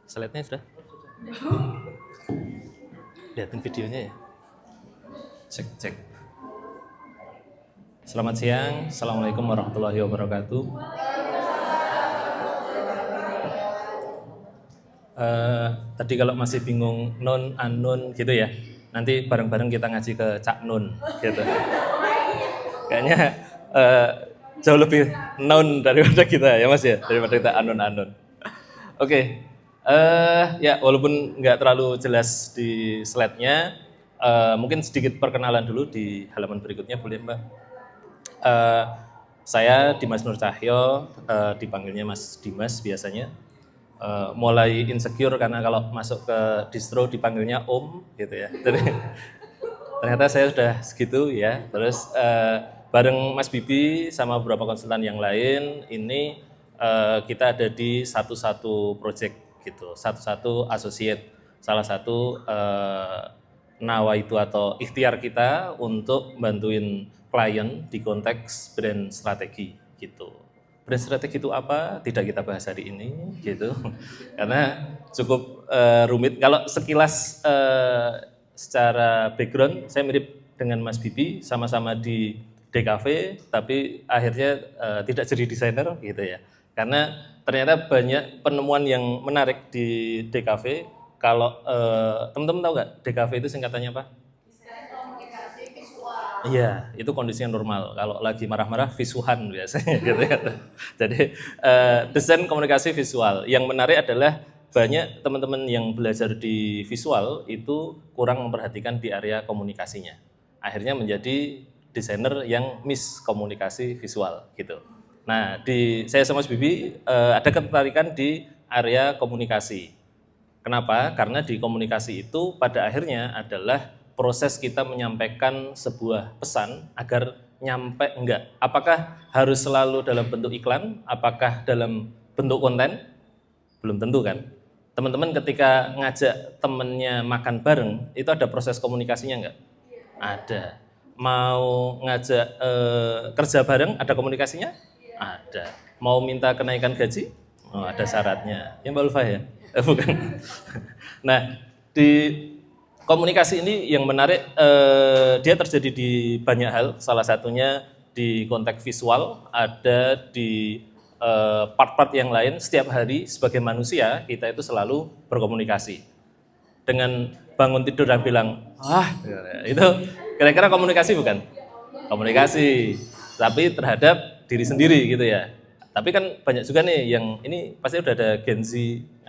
Slide-nya sudah? Lihatin videonya ya. Cek. Selamat siang. Assalamualaikum warahmatullahi wabarakatuh. Tadi kalau masih bingung non, unknown gitu ya, nanti bareng-bareng kita ngaji ke Cak Nun gitu. Kayaknya jauh lebih known daripada kita ya Mas ya, daripada kita unknown. Oke. Ya walaupun nggak terlalu jelas di slide-nya, mungkin sedikit perkenalan dulu di halaman berikutnya boleh Mbak. Saya Dimas Nur Cahyo, dipanggilnya Mas Dimas biasanya. Mulai insecure karena kalau masuk ke distro dipanggilnya Om gitu ya. Jadi ternyata saya sudah segitu ya. Terus bareng Mas Bibi sama beberapa konsultan yang lain ini kita ada di satu project gitu, satu associate, salah satu nawaitu atau ikhtiar kita untuk bantuin klien di konteks brand strategi gitu. Brand strategi itu apa? Tidak kita bahas hari ini gitu, karena cukup rumit. Kalau sekilas secara background saya mirip dengan Mas Bibi, sama-sama di DKV, tapi akhirnya tidak jadi desainer gitu ya. Karena ternyata banyak penemuan yang menarik di DKV. Kalau teman-teman tahu nggak DKV itu singkatannya apa? Iya, itu kondisinya normal. Kalau lagi marah-marah visuhan biasanya gitu ya. Jadi desain komunikasi visual. Yang menarik adalah banyak teman-teman yang belajar di visual itu kurang memperhatikan di area komunikasinya. Akhirnya menjadi desainer yang miss komunikasi visual gitu. Nah, saya sama Mas Bibi ada ketertarikan di area komunikasi. Kenapa? Karena di komunikasi itu pada akhirnya adalah proses kita menyampaikan sebuah pesan agar nyampe enggak. Apakah harus selalu dalam bentuk iklan? Apakah dalam bentuk konten? Belum tentu kan. Teman-teman ketika ngajak temennya makan bareng, itu ada proses komunikasinya enggak? Ada. Mau ngajak kerja bareng, ada komunikasinya? Ada. Mau minta kenaikan gaji? Oh, ada syaratnya. Ya Mbak Ulfa ya? Bukan. Nah, di komunikasi ini yang menarik, dia terjadi di banyak hal, salah satunya di konteks visual, ada di part-part yang lain. Setiap hari sebagai manusia kita itu selalu berkomunikasi. Dengan bangun tidur dan bilang, itu kira-kira komunikasi bukan? Komunikasi, tapi terhadap diri sendiri gitu ya. Tapi kan banyak juga nih yang ini pasti udah ada Gen Z,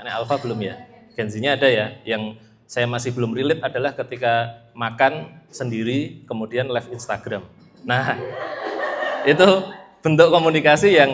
anak Alpha belum ya? Gen Z-nya ada ya, yang saya masih belum relate adalah ketika makan sendiri kemudian live Instagram. Nah, itu bentuk komunikasi yang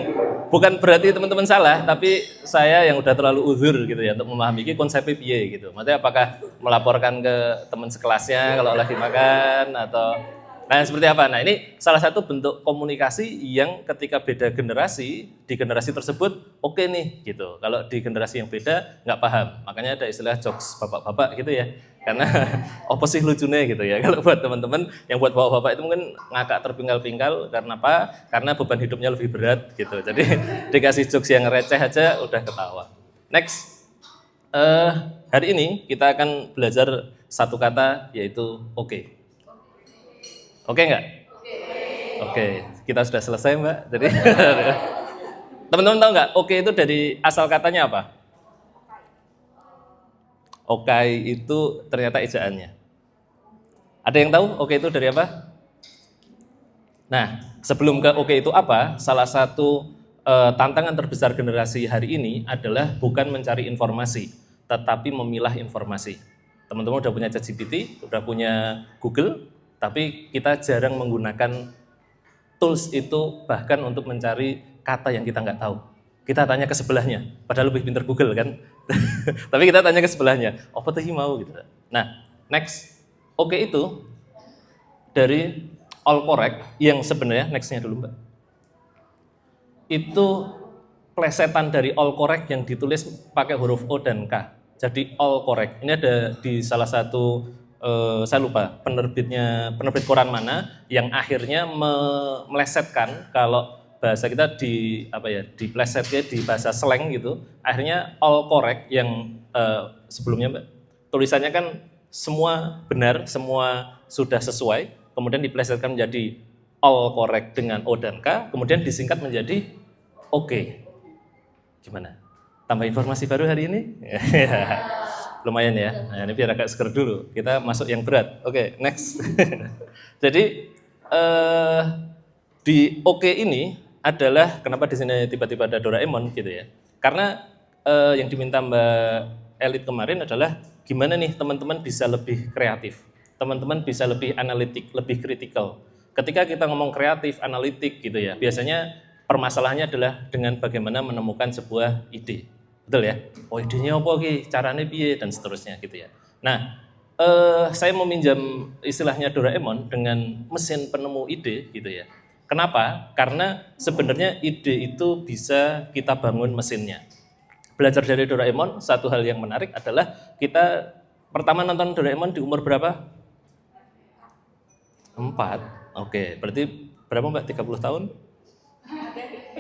bukan berarti teman-teman salah, tapi saya yang udah terlalu uzur gitu ya untuk memahami ini konsepnya piye gitu. Maksudnya apakah melaporkan ke teman sekelasnya kalau lagi makan atau seperti apa? Nah, ini salah satu bentuk komunikasi yang ketika beda generasi, di generasi tersebut oke nih gitu. Kalau di generasi yang beda nggak paham. Makanya ada istilah jokes bapak-bapak gitu ya. Karena apa sih lucunya gitu ya. Kalau buat teman-teman yang buat bapak-bapak itu mungkin ngakak terpinggal-pinggal karena apa? Karena beban hidupnya lebih berat gitu. Jadi dikasih jokes yang receh aja udah ketawa. Next. Hari ini kita akan belajar satu kata yaitu oke. Oke nggak? Oke, kita sudah selesai Mbak. Jadi teman-teman tahu nggak? Oke itu dari asal katanya apa? Okai itu ternyata ejaannya. Ada yang tahu oke itu dari apa? Nah, sebelum ke oke itu apa, salah satu tantangan terbesar generasi hari ini adalah bukan mencari informasi, tetapi memilah informasi. Teman-teman udah punya ChatGPT, udah punya Google, tapi kita jarang menggunakan tools itu bahkan untuk mencari kata yang kita nggak tahu. Kita tanya ke sebelahnya, padahal lebih pintar Google kan. Tapi kita tanya ke sebelahnya, apa tuh mau gitu. Nah, next. Oke itu dari all correct yang sebenarnya nextnya dulu Mbak. Itu plesetan dari all correct yang ditulis pakai huruf O dan K. Jadi all correct. Ini ada di salah satu saya lupa penerbit koran mana yang akhirnya melesetkan kalau bahasa kita diplesetnya di bahasa slang gitu, akhirnya all correct yang sebelumnya Mbak, tulisannya kan semua benar, semua sudah sesuai, kemudian diplesetkan menjadi all correct dengan O dan K, kemudian disingkat menjadi oke. Gimana? Tambah informasi baru hari ini? Lumayan ya. Nah, ini biar agak seger dulu. Kita masuk yang berat. Oke, next. Jadi di oke ini adalah kenapa di sini tiba-tiba ada Doraemon gitu ya. Karena yang diminta Mbak Elit kemarin adalah gimana nih teman-teman bisa lebih kreatif. Teman-teman bisa lebih analitik, lebih kritikal. Ketika kita ngomong kreatif, analitik gitu ya, biasanya permasalahannya adalah dengan bagaimana menemukan sebuah ide. Betul ya? Oh idenya apa ki? Caranya piye dan seterusnya gitu ya. Nah, saya meminjam istilahnya Doraemon dengan mesin penemu ide gitu ya. Kenapa? Karena sebenarnya ide itu bisa kita bangun mesinnya. Belajar dari Doraemon, satu hal yang menarik adalah kita pertama nonton Doraemon di umur berapa? 4. Oke, berarti berapa Mbak? 30 tahun?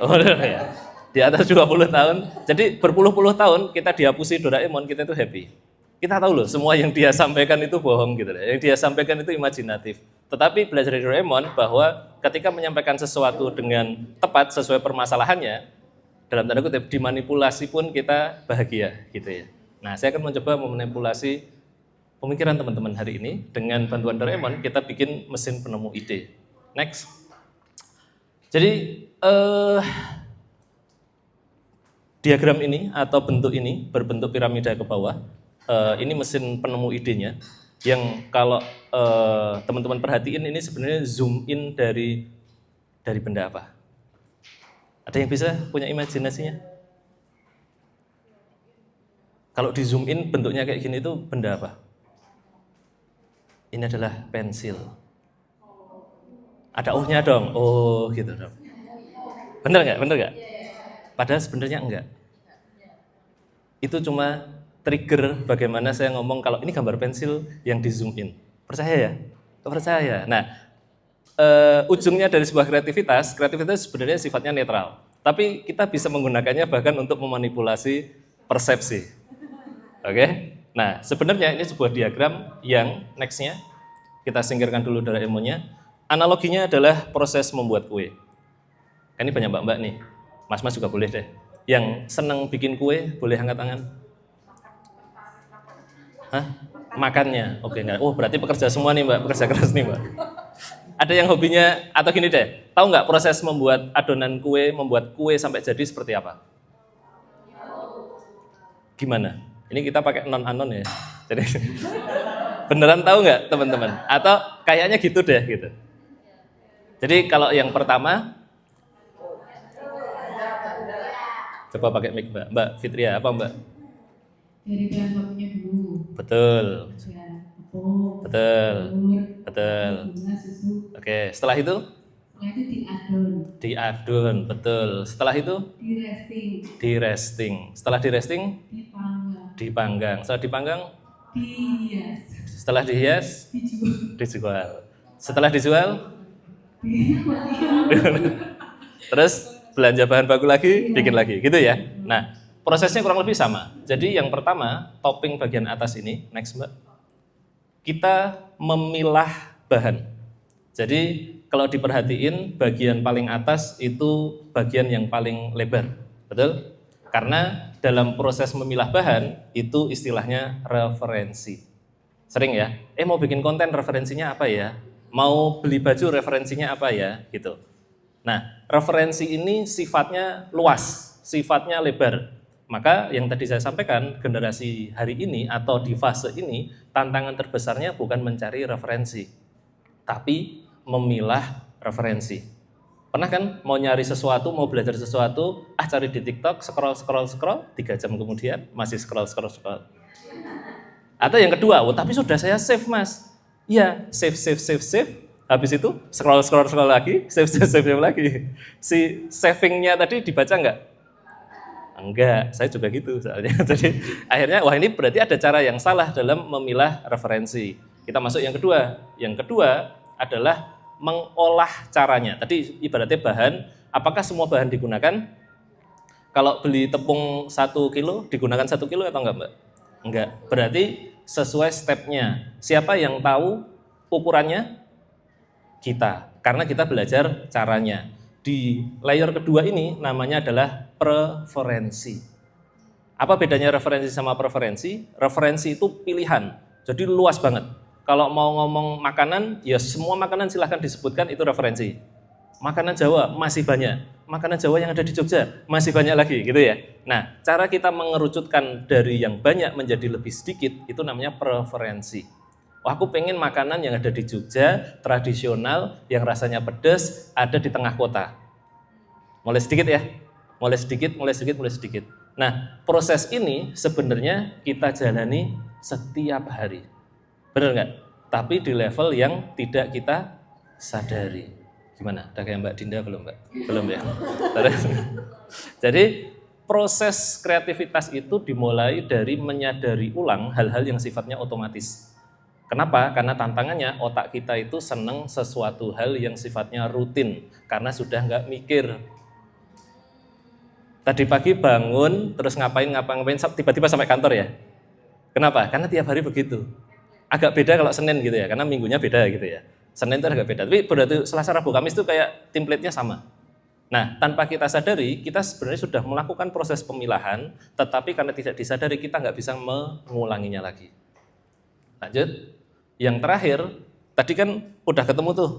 Oh ya. Di atas 20 tahun. Jadi berpuluh-puluh tahun kita dihapusi Doraemon, kita itu happy. Kita tahu loh, semua yang dia sampaikan itu bohong gitu. Yang dia sampaikan itu imajinatif. Tetapi belajar dari Doraemon bahwa ketika menyampaikan sesuatu dengan tepat sesuai permasalahannya, dalam tanda kutip dimanipulasi pun kita bahagia gitu ya. Nah, saya akan mencoba memanipulasi pemikiran teman-teman hari ini dengan bantuan Doraemon, kita bikin mesin penemu ide. Next. Jadi diagram ini atau bentuk ini berbentuk piramida ke bawah, ini mesin penemu idenya yang kalau teman-teman perhatiin ini sebenarnya zoom in dari benda apa? Ada yang bisa punya imajinasinya? Kalau di zoom in bentuknya kayak gini itu benda apa? Ini adalah pensil. Ada O-nya dong. Oh gitu dong. Bener nggak? Bener nggak? Padahal sebenarnya enggak. Itu cuma trigger bagaimana saya ngomong kalau ini gambar pensil yang di zoom in. Percaya ya? Percaya. Nah, ujungnya dari sebuah kreativitas sebenarnya sifatnya netral. Tapi kita bisa menggunakannya bahkan untuk memanipulasi persepsi. Oke? Nah, sebenarnya ini sebuah diagram yang next-nya kita singkirkan dulu Doraemonnya. Analoginya adalah proses membuat kue. Ini banyak mbak-mbak nih. Mas-mas juga boleh deh. Yang senang bikin kue, boleh angkat tangan. Hah? Makannya? Oke, enggak. Oh, berarti pekerja semua nih mbak, pekerja keras nih mbak. Ada yang hobinya, atau gini deh, tahu nggak proses membuat adonan kue, membuat kue sampai jadi seperti apa? Gimana? Ini kita pakai non-anon ya. Jadi beneran tahu nggak teman-teman? Atau kayaknya gitu deh gitu. Jadi kalau yang pertama, coba pakai mic mbak. Mbak Fitria, apa mbak? Dari bahan bakunya dulu. Betul. Ya, tepung, Betul. telur, Betul. gula, susu. Oke, setelah itu? Setelah itu diadon. Diadon, betul. Setelah itu? Di-resting. Di-resting. Setelah di-resting? Dipanggang. Dipanggang. Setelah dipanggang? Dihias. Setelah dihias? Dijual. Dijual. Setelah dijual? Dijual. Terus belanja bahan baku lagi, bikin lagi, gitu ya. Nah, prosesnya kurang lebih sama. Jadi yang pertama, topping bagian atas ini, next mbak, kita memilah bahan. Jadi kalau diperhatiin, bagian paling atas itu bagian yang paling lebar, betul? Karena dalam proses memilah bahan, itu istilahnya referensi. Sering ya, mau bikin konten referensinya apa ya? Mau beli baju referensinya apa ya? Gitu. Nah, referensi ini sifatnya luas, sifatnya lebar. Maka yang tadi saya sampaikan, generasi hari ini atau di fase ini, tantangan terbesarnya bukan mencari referensi, tapi memilah referensi. Pernah kan mau nyari sesuatu, mau belajar sesuatu, cari di TikTok, scroll, 3 jam kemudian masih scroll. Atau yang kedua, tapi sudah saya save mas. Iya, save. Habis itu scroll lagi, save lagi. Si savingnya tadi dibaca enggak? Enggak, saya juga gitu soalnya. Jadi akhirnya, wah ini berarti ada cara yang salah dalam memilah referensi. Kita masuk yang kedua. Yang kedua adalah mengolah caranya. Tadi ibaratnya bahan, apakah semua bahan digunakan? Kalau beli tepung 1 kilo, digunakan 1 kilo atau enggak, Mbak? Enggak. Berarti sesuai stepnya. Siapa yang tahu ukurannya? Kita. Karena kita belajar caranya. Di layer kedua ini namanya adalah preferensi. Apa bedanya referensi sama preferensi? Referensi itu pilihan. Jadi luas banget. Kalau mau ngomong makanan, ya semua makanan silahkan disebutkan, itu referensi. Makanan Jawa masih banyak. Makanan Jawa yang ada di Jogja masih banyak lagi, gitu ya. Nah, cara kita mengerucutkan dari yang banyak menjadi lebih sedikit, itu namanya preferensi. Oh, aku pengen makanan yang ada di Jogja, tradisional, yang rasanya pedas, ada di tengah kota. Mulai sedikit ya, mulai sedikit, mulai sedikit, mulai sedikit. Nah, proses ini sebenarnya kita jalani setiap hari. Benar nggak? Tapi di level yang tidak kita sadari. Gimana? Udah kayak Mbak Dinda belum, Mbak? Belum ya? Jadi proses kreativitas itu dimulai dari menyadari ulang hal-hal yang sifatnya otomatis. Kenapa? Karena tantangannya otak kita itu seneng sesuatu hal yang sifatnya rutin. Karena sudah nggak mikir. Tadi pagi bangun, terus ngapain, tiba-tiba sampai kantor ya? Kenapa? Karena tiap hari begitu. Agak beda kalau Senin gitu ya, karena minggunya beda gitu ya. Senin itu agak beda, tapi berarti Selasa, Rabu, Kamis itu kayak template-nya sama. Nah, tanpa kita sadari, kita sebenarnya sudah melakukan proses pemilahan, tetapi karena tidak disadari, kita nggak bisa mengulanginya lagi. Lanjut. Yang terakhir, tadi kan udah ketemu tuh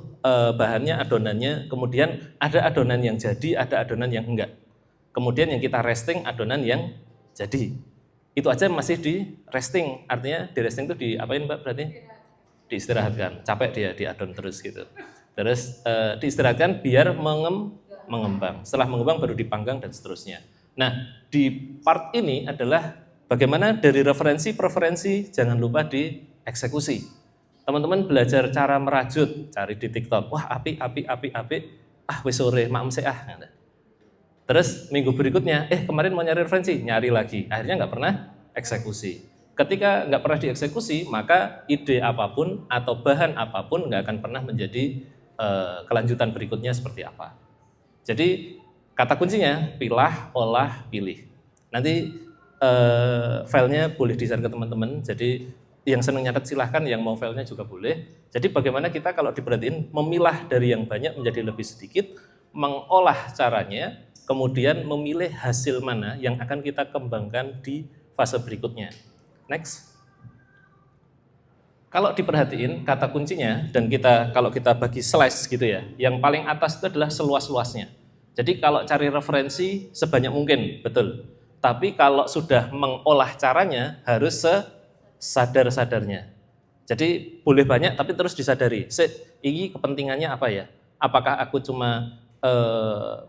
bahannya, adonannya, kemudian ada adonan yang jadi, ada adonan yang enggak. Kemudian yang kita resting, adonan yang jadi. Itu aja masih di resting, artinya di resting itu diapain Mbak berarti? Diistirahatkan, capek dia diadon terus gitu. Terus diistirahatkan biar mengembang. Setelah mengembang baru dipanggang dan seterusnya. Nah, di part ini adalah bagaimana dari referensi, preferensi, jangan lupa dieksekusi. Teman-teman belajar cara merajut, cari di TikTok. Wah, api. Wis sore, maem sih ah. Terus minggu berikutnya, kemarin mau nyari referensi, nyari lagi. Akhirnya nggak pernah eksekusi. Ketika nggak pernah dieksekusi, maka ide apapun atau bahan apapun nggak akan pernah menjadi kelanjutan berikutnya seperti apa. Jadi kata kuncinya, pilah, olah, pilih. Nanti filenya boleh di-share ke teman-teman, jadi yang senang nyatet silahkan, yang mau filenya juga boleh. Jadi bagaimana kita kalau diperhatiin, memilah dari yang banyak menjadi lebih sedikit, mengolah caranya, kemudian memilih hasil mana yang akan kita kembangkan di fase berikutnya. Next. Kalau diperhatiin kata kuncinya, dan kalau kita bagi slice gitu ya, yang paling atas itu adalah seluas-luasnya. Jadi kalau cari referensi sebanyak mungkin, betul. Tapi kalau sudah mengolah caranya harus sesadar-sadarnya. Jadi boleh banyak tapi terus disadari. Ini kepentingannya apa ya? Apakah aku cuma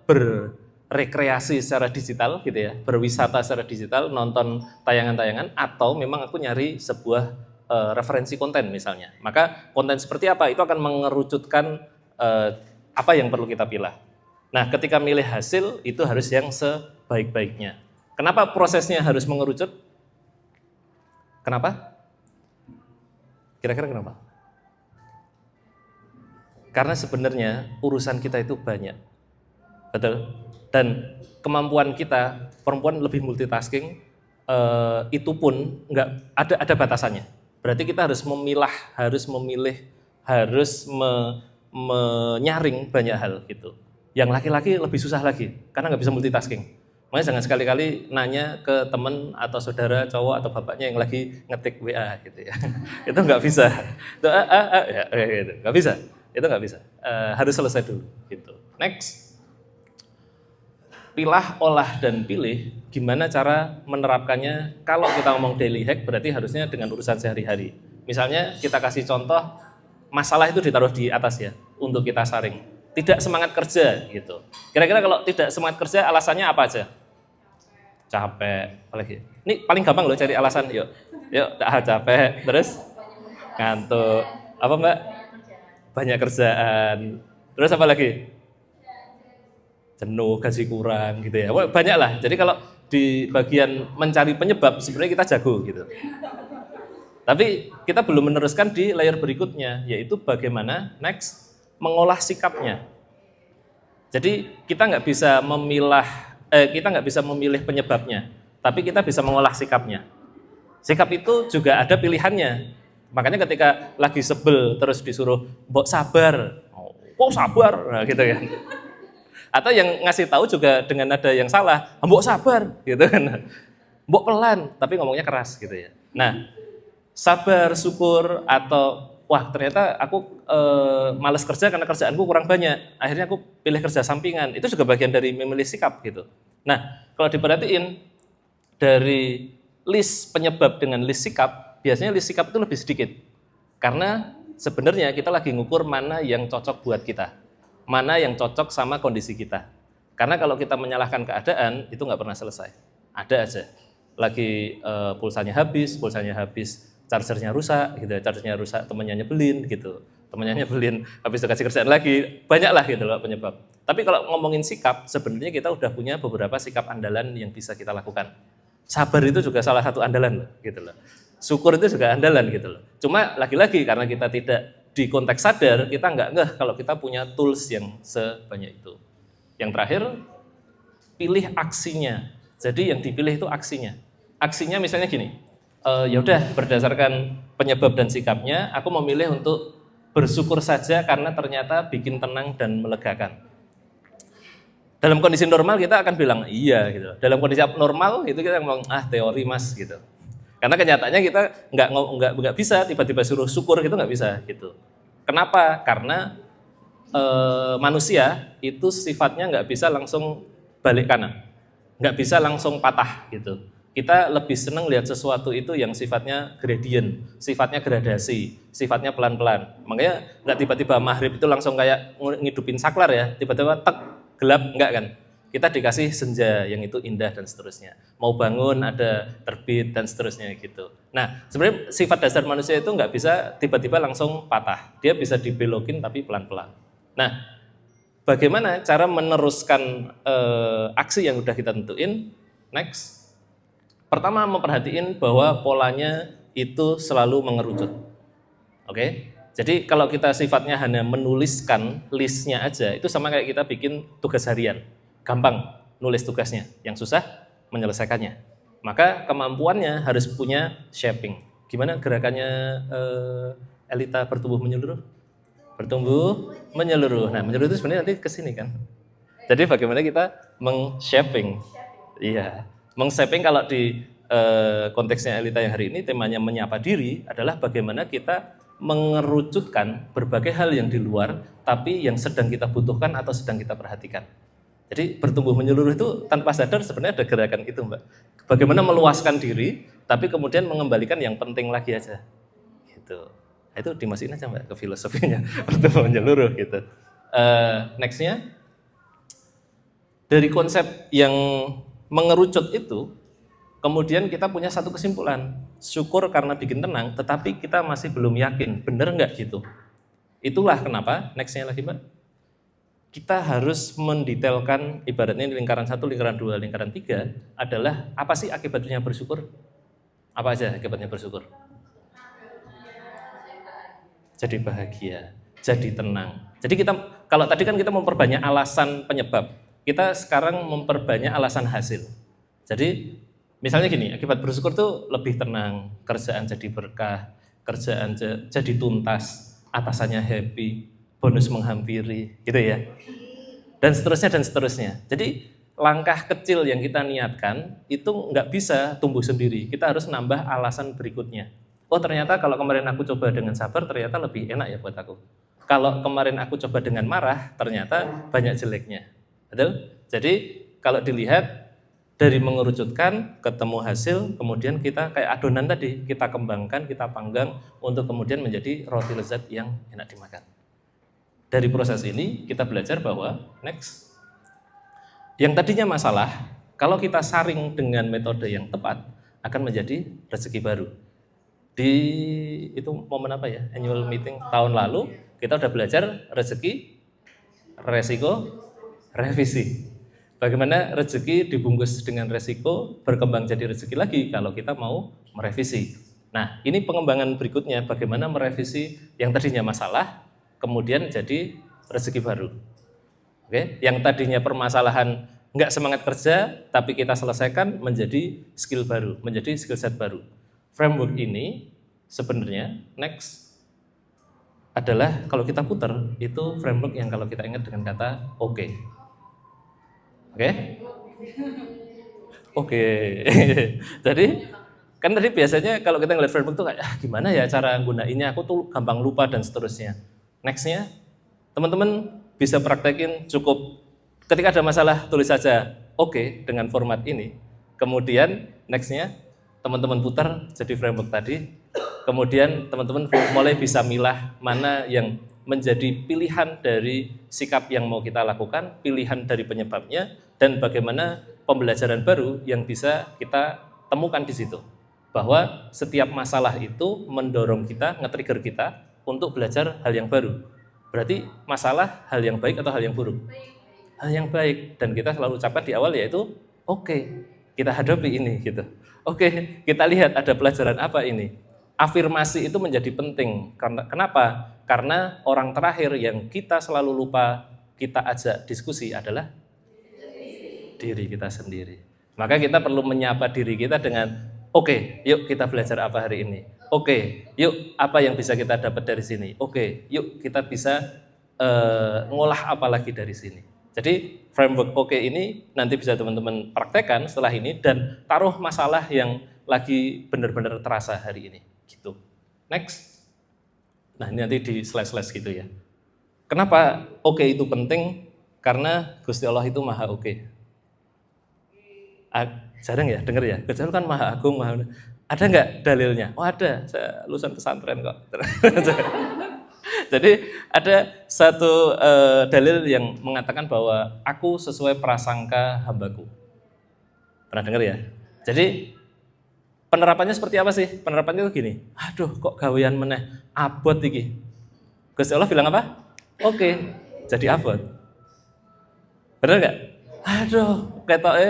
berrekreasi secara digital gitu ya, berwisata secara digital, nonton tayangan-tayangan, atau memang aku nyari sebuah referensi konten misalnya. Maka konten seperti apa itu akan mengerucutkan apa yang perlu kita pilih. Nah, ketika milih hasil itu harus yang sebaik-baiknya. Kenapa prosesnya harus mengerucut? Kenapa? Kira-kira kenapa? Karena sebenarnya urusan kita itu banyak. Betul? Dan kemampuan kita, perempuan lebih multitasking, itu pun ada batasannya. Berarti kita harus memilah, harus memilih, harus menyaring banyak hal gitu. Yang laki-laki lebih susah lagi, karena nggak bisa multitasking. Makanya jangan sekali-kali nanya ke teman atau saudara cowok atau bapaknya yang lagi ngetik WA gitu ya. Itu nggak bisa. Itu gitu. Nggak bisa. Itu nggak bisa. Harus selesai dulu gitu. Next. Pilah, olah, dan pilih. Gimana cara menerapkannya? Kalau kita ngomong daily hack berarti harusnya dengan urusan sehari-hari. Misalnya kita kasih contoh, masalah itu ditaruh di atas ya, untuk kita saring. Tidak semangat kerja gitu. Kira-kira kalau tidak semangat kerja alasannya apa aja? Capek, apalagi. Ini paling gampang loh cari alasan. Yuk, capek, terus ngantuk. Apa Mbak? Banyak kerjaan. Terus apa lagi? Jenuh, gaji kurang gitu ya. Banyak lah. Jadi kalau di bagian mencari penyebab sebenarnya kita jago gitu. Tapi kita belum meneruskan di layer berikutnya, yaitu bagaimana next mengolah sikapnya. Jadi kita nggak bisa memilih penyebabnya, tapi kita bisa mengolah sikapnya. Sikap itu juga ada pilihannya. Makanya ketika lagi sebel terus disuruh mbok sabar, oh, kok sabar, nah, gitu kan. Atau yang ngasih tahu juga dengan nada yang salah, mbok sabar, gitu kan. Mbok pelan, tapi ngomongnya keras gitu ya. Nah, sabar, syukur, atau wah ternyata aku malas kerja karena kerjaanku kurang banyak, akhirnya aku pilih kerja sampingan, itu juga bagian dari memilih sikap gitu. Nah, kalau diperhatiin dari list penyebab dengan list sikap, biasanya list sikap itu lebih sedikit. Karena sebenarnya kita lagi ngukur mana yang cocok buat kita, mana yang cocok sama kondisi kita. Karena kalau kita menyalahkan keadaan, itu nggak pernah selesai. Ada aja. Lagi pulsanya habis, chargernya rusak, gitu. Chargernya rusak, temennya nyebelin, gitu. Temennya nyebelin, habis itu kasih kerjaan lagi, banyaklah gitu loh penyebab. Tapi kalau ngomongin sikap, sebenarnya kita udah punya beberapa sikap andalan yang bisa kita lakukan. Sabar itu juga salah satu andalan loh, gitu loh. Syukur itu juga andalan gitu loh. Cuma lagi-lagi karena kita tidak di konteks sadar, kita nggak ngeh kalau kita punya tools yang sebanyak itu. Yang terakhir, pilih aksinya. Jadi yang dipilih itu aksinya. Aksinya misalnya gini, ya udah berdasarkan penyebab dan sikapnya, aku memilih untuk bersyukur saja karena ternyata bikin tenang dan melegakan. Dalam kondisi normal kita akan bilang iya gitu. Dalam kondisi abnormal itu kita ngomong teori mas gitu. Karena kenyataannya kita nggak bisa tiba-tiba suruh syukur gitu nggak bisa gitu. Kenapa? Karena manusia itu sifatnya nggak bisa langsung balik kanan, nggak bisa langsung patah gitu. Kita lebih senang lihat sesuatu itu yang sifatnya gradient, sifatnya gradasi, sifatnya pelan-pelan. Makanya nggak tiba-tiba maghrib itu langsung kayak ngidupin saklar ya, tiba-tiba tek gelap, enggak kan? Kita dikasih senja yang itu indah dan seterusnya. Mau bangun ada terbit dan seterusnya gitu. Nah sebenarnya sifat dasar manusia itu nggak bisa tiba-tiba langsung patah, dia bisa dibelokin tapi pelan-pelan. Nah bagaimana cara meneruskan aksi yang udah kita tentuin? Next. Pertama memperhatiin bahwa polanya itu selalu mengerucut. Oke? Jadi kalau kita sifatnya hanya menuliskan listnya aja, itu sama kayak kita bikin tugas harian. Gampang nulis tugasnya, yang susah menyelesaikannya. Maka kemampuannya harus punya shaping. Gimana gerakannya Elita bertumbuh menyeluruh? Bertumbuh menyeluruh. Nah menyeluruh itu sebenarnya nanti kesini kan. Jadi bagaimana kita meng-shaping. Iya. Meng-shaping kalau di konteksnya Elita yang hari ini temanya menyapa diri adalah bagaimana kita mengerucutkan berbagai hal yang di luar tapi yang sedang kita butuhkan atau sedang kita perhatikan. Jadi bertumbuh menyeluruh itu tanpa sadar sebenarnya ada gerakan gitu Mbak. Bagaimana meluaskan diri tapi kemudian mengembalikan yang penting lagi aja. Gitu. Itu dimasukin aja Mbak ke filosofinya bertumbuh menyeluruh gitu. Nextnya dari konsep yang mengerucut itu, kemudian kita punya satu kesimpulan, syukur karena bikin tenang, tetapi kita masih belum yakin, benar nggak gitu? Itulah kenapa, nextnya lagi Mbak, kita harus mendetailkan ibaratnya lingkaran 1, lingkaran 2, lingkaran 3 adalah apa sih akibatnya bersyukur? Apa aja akibatnya bersyukur? Jadi bahagia, jadi tenang. Jadi kita, kalau tadi kan kita memperbanyak alasan penyebab, kita sekarang memperbanyak alasan hasil. Jadi misalnya gini, akibat bersyukur tuh lebih tenang, kerjaan jadi berkah, kerjaan jadi tuntas, atasannya happy, bonus menghampiri, gitu ya. Dan seterusnya. Jadi langkah kecil yang kita niatkan itu nggak bisa tumbuh sendiri. Kita harus nambah alasan berikutnya. Oh ternyata kalau kemarin aku coba dengan sabar ternyata lebih enak ya buat aku. Kalau kemarin aku coba dengan marah ternyata banyak jeleknya. Betul? Jadi kalau dilihat dari mengerucutkan ketemu hasil, kemudian kita kayak adonan tadi, kita kembangkan, kita panggang untuk kemudian menjadi roti lezat yang enak dimakan. Dari proses ini kita belajar bahwa next, yang tadinya masalah, kalau kita saring dengan metode yang tepat akan menjadi rezeki baru. Di itu momen apa ya? Annual meeting tahun lalu kita udah belajar rezeki, resiko, revisi. Bagaimana rezeki dibungkus dengan resiko berkembang jadi rezeki lagi kalau kita mau merevisi. Nah, ini pengembangan berikutnya bagaimana merevisi yang tadinya masalah kemudian jadi rezeki baru. Oke, yang tadinya permasalahan nggak semangat kerja tapi kita selesaikan menjadi skill baru, menjadi skill set baru. Framework ini sebenarnya next adalah kalau kita putar itu framework yang kalau kita ingat dengan kata oke. Oke? Oke. Jadi kan tadi biasanya kalau kita ngeliat framework tuh kayak gimana ya cara gunainnya, aku tuh gampang lupa dan seterusnya. Nextnya teman-teman bisa praktekin cukup ketika ada masalah tulis saja oke dengan format ini. Kemudian nextnya teman-teman putar jadi framework tadi. Kemudian teman-teman mulai bisa milah mana yang menjadi pilihan dari sikap yang mau kita lakukan, pilihan dari penyebabnya, dan bagaimana pembelajaran baru yang bisa kita temukan di situ. Bahwa setiap masalah itu mendorong kita, nge-trigger kita untuk belajar hal yang baru. Berarti masalah hal yang baik atau hal yang buruk? Hal yang baik. Dan kita selalu ucapkan di awal yaitu, oke, kita hadapi ini gitu. Oke, kita lihat ada pelajaran apa ini. Afirmasi itu menjadi penting. Kenapa? Karena orang terakhir yang kita selalu lupa kita ajak diskusi adalah diri kita sendiri. Maka kita perlu menyapa diri kita dengan oke, yuk kita belajar apa hari ini. Oke, yuk apa yang bisa kita dapat dari sini. Oke, yuk kita bisa ngolah apa lagi dari sini. Jadi framework oke ini nanti bisa teman-teman praktekkan setelah ini dan taruh masalah yang lagi benar-benar terasa hari ini. Gitu. Next. Nah ini nanti di slide-slide gitu ya. Kenapa oke itu penting? Karena Gusti Allah itu maha oke. Jarang ya denger ya. Gusti Allah kan maha agung, maha. Ada nggak dalilnya? Oh ada. Saya lulusan pesantren kok. Jadi ada satu dalil yang mengatakan bahwa aku sesuai prasangka hambaku. Pernah dengar ya? Jadi penerapannya seperti apa sih? Penerapannya itu gini. Aduh, kok gawean meneh abot iki. Gusti Allah bilang apa? Oke, jadi abot. Benar enggak? Aduh, ketoke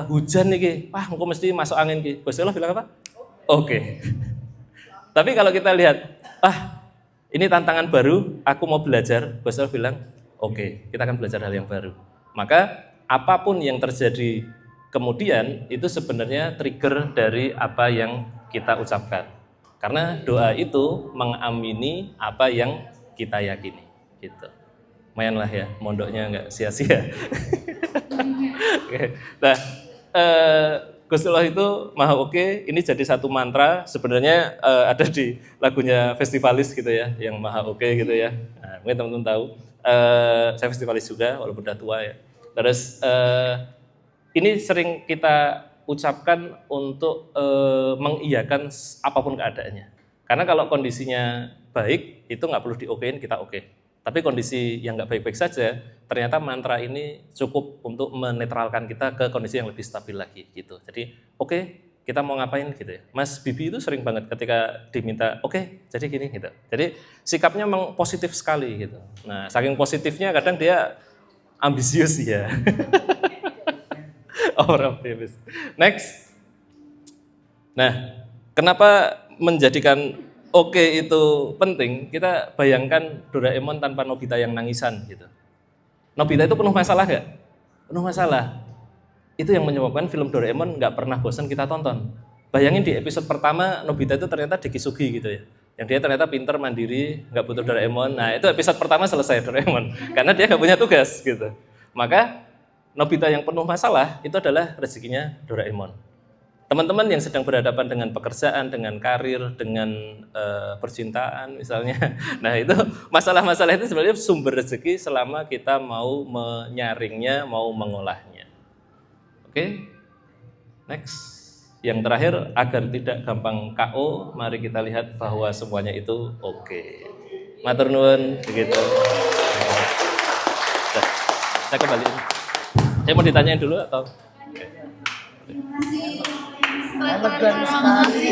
hujan iki. Wah, engko mesti masuk angin iki. Gusti Allah bilang apa? Oke. Tapi kalau kita lihat, ini tantangan baru, aku mau belajar. Gusti Allah bilang, oke, kita akan belajar hal yang baru. Maka apapun yang terjadi kemudian itu sebenarnya trigger dari apa yang kita ucapkan. Karena doa itu mengamini apa yang kita yakini. Gitu. Lumayan lah ya, mondoknya nggak sia-sia. Nah, Gusti Allah itu maha oke. Ini jadi satu mantra. Sebenarnya ada di lagunya Festivalis gitu ya, yang maha oke gitu ya. Nah, mungkin teman-teman tahu. Saya festivalis juga, walaupun udah tua ya. Terus ini sering kita ucapkan untuk mengiyakan apapun keadaannya. Karena kalau kondisinya baik, itu nggak perlu diokein, kita oke. Tapi kondisi yang nggak baik-baik saja, ternyata mantra ini cukup untuk menetralkan kita ke kondisi yang lebih stabil lagi gitu. Jadi oke, kita mau ngapain gitu ya. Mas Bibi itu sering banget ketika diminta oke, jadi gini gitu. Jadi sikapnya memang positif sekali gitu. Nah, saking positifnya kadang dia ambisius ya. Optimis. Next. Nah, kenapa menjadikan oke itu penting? Kita bayangkan Doraemon tanpa Nobita yang nangisan gitu. Nobita itu penuh masalah nggak? Penuh masalah. Itu yang menyebabkan film Doraemon nggak pernah bosan kita tonton. Bayangin di episode pertama Nobita itu ternyata Dekisugi gitu ya. Yang dia ternyata pinter, mandiri, nggak butuh Doraemon. Nah itu episode pertama selesai Doraemon. Karena dia nggak punya tugas gitu. Maka Nobita yang penuh masalah itu adalah rezekinya Doraemon. Teman-teman yang sedang berhadapan dengan pekerjaan, dengan karir, dengan percintaan misalnya. Nah itu masalah-masalah itu sebenarnya sumber rezeki selama kita mau menyaringnya, mau mengolahnya. Oke, next. Yang terakhir, agar tidak gampang KO, mari kita lihat bahwa semuanya itu oke. Matur nuwun, begitu. Saya kembaliin. Saya mau ditanyain dulu atau? Terima kasih. Elegan sekali.